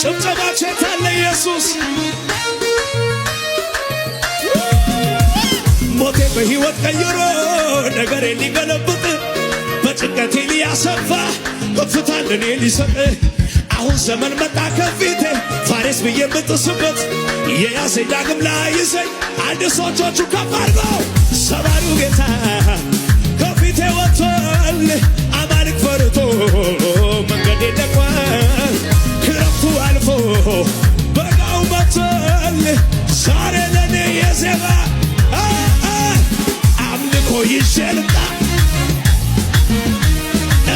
ጭብጨባችሁ የታለ ኢየሱስ? ሞቴ በሕይወት ቀይሮ ነገሬ ሊገለብጥ በጭንቀቴ ሊያሰፋ ከፍታን ለኔ ሊሰጥ አሁን ዘመን መጣ ከፊቴ ፋሬስ ብዬ የምጥስበት የያዘኝ ዳግም ላይዘኝ አንድ ሰዎቹ ከፍ አድርገው ሰባሪው ጌታ ከፊቴ ወጥቷል። አማልክ ፈርቶ መንገዴ ደቋል። ክረምቱ አልፎ በጋው መጥቷል። ዛሬ ለኔ የዜማ አምልኮ ይዤ ልምጣ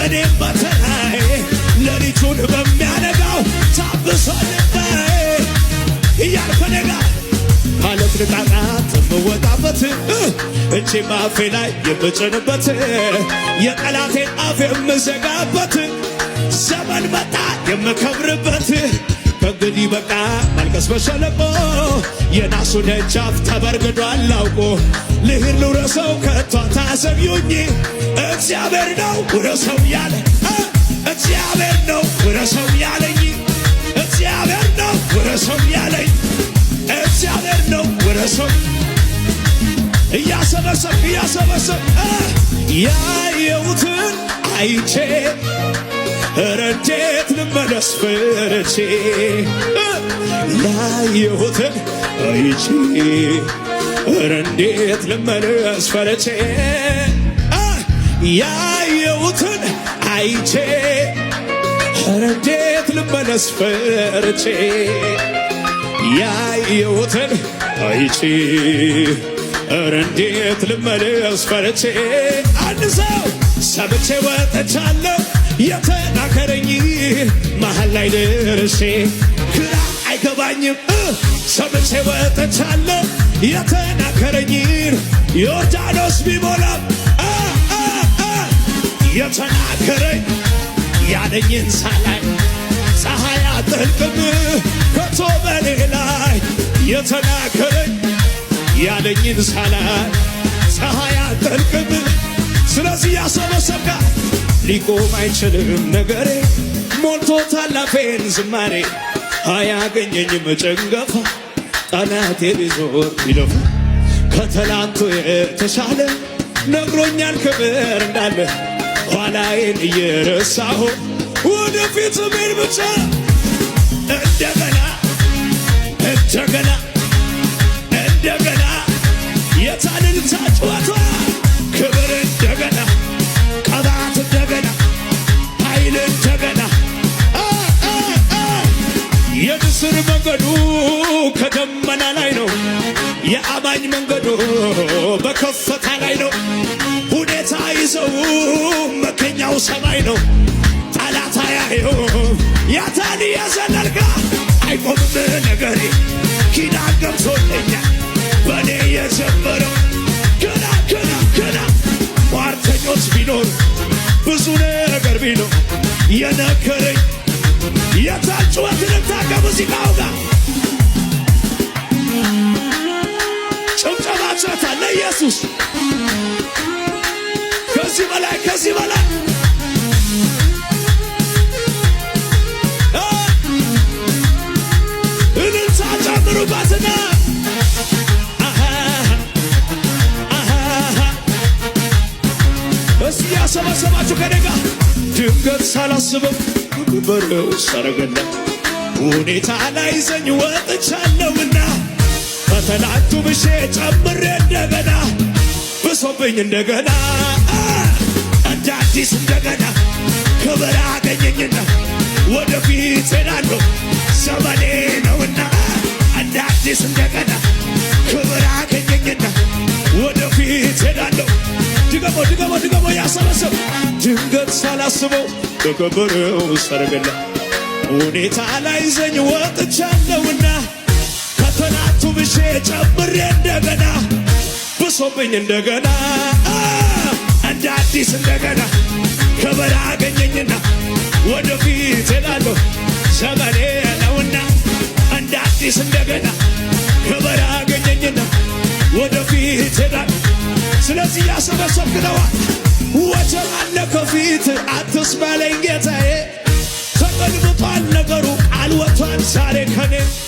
እኔም በተራዬ ሌሊቱን በሚያነጋው ታብሷል ልባዬ እያልኩ ነጋ ማለት ልጣጣት የምወጣበት እጄ በአፌ ላይ የምጭንበት የጠላቴን አፍ የምዘጋበት ዘመን መጣ የምከብርበት ከእንግዲህ በቃ ማልቀስ በሸለቆ የናሱ ደጃፍ ተበርግዷል አውቆ ልሂድ ልውረሰው ከቶ አታሰቢውኝ እግዚአብሔር ነው ውረሰው ያለ እግዚአብሔር ነው ውረሰው ያለኝ እግዚአብሔር ነው ውረሰው ያለኝ እግዚአብሔር ነው ውረሰው እያሰበሰብ ያየሁትን አይቼ ኧረ እንዴት ልመለስ ፈርቼ ያየሁትን አይቼ ኧረ እንዴት ልመለስ ፈርቼ ያየሁትን አይቼ ኧረ እንዴት ልመለስ ፈርቼ ያየሁትን አይቼ ኧረ እንዴት ልመለስ ፈርቼ አንድ ሰው ሰምቼ ወጥቻለሁ የተናገረኝ መሃል ላይ ደርሼ ግራ አይገባኝም ሰምቼ ወጥቻለሁ የተናገረኝን ዮርዳኖስ ቢሞላም የተናገረኝ ያለኝን ሳላይ ፀሐይ አትጠልቅም ከቶ በኔ ላይ የተናገረኝ ያለኝን ሳላይ ፀሐይ አትጠልቅም። ስለዚህ ያሰበሰብካ ሊቆም አይችልም ነገሬ ሞልቶታል አፌን ዝማሬ አያገኘኝም ጭንገፋ ጠላቴ ቢዞር ቢለፋ ከትላንቱ የተሻለ ነግሮኛል ክብር እንዳለ ኋላዬን እየረሳሁ ወደፊት ምን ብቻ እንደገና እንደገና እንደገና የታልልታ ጨዋታ ክብር እንደገና ቀባት እንደገና ኃይል እንደገና የንስር መንገዱ ከደመና ላይ ነው። የአማኝ መንገዱ በከፍታ ላይ ነው። ሁኔታ ይዘው መገኛው ሰማይ ነው። ጠላት አያየውም ያታን የዘለልጋ አይቆምም ነገሬ ኪዳን ገብቶልኛል በኔ የጀመረው ገና ገና ገና ሟርተኞች ቢኖር ብዙ ነገር ቢኖር የነገረኝ የታጭወት ልምታ ከሙዚቃው ጋር ጭብጨባችሁታ ለኢየሱስ ከዚህ በላይ ከዚህ በላይ እልልታ ጨምሩባትና እስቲ ያሰባሰባችሁ ከደጋ ድንገት ሳላስበው በሬው ሰረገላ ሁኔታ ላይ ዘኝ ወጥቻለሁና ከተላቱ ብሼ ጨምሬ እንደገና ብሶብኝ እንደገና እንደ አዲስ እንደገና ክብር አገኘኝና ወደፊት ሄዳለሁ ዘመኔ ነውና እንደ አዲስ እንደገና ክብር አገኘኝና ወደፊት ሄዳለሁ ድገሞ ድገሞ ድገሞ ያሰበሰብ ድንገት ሳላስበው በከበረው ሰረገላ ሁኔታ ላይ ዘኝ ወጥቻለሁና ከተናቱ ብሼ ጨምሬ እንደገና ብሶብኝ እንደገና እንደ አዲስ እንደገና ክብር አገኘኝና ወደፊት ሄዳለሁ ዘመኔ ነውና እንደ አዲስ እንደገና ክብር አገኘኝና ወደፊት ሄዳለሁ። ስለዚህ ያሰበሰብክ ነዋ ወጀብ አለ ከፊት አትስማለኝ ጌታዬ ተገልብጧል ነገሩ ቃል ወጥቷል በኔ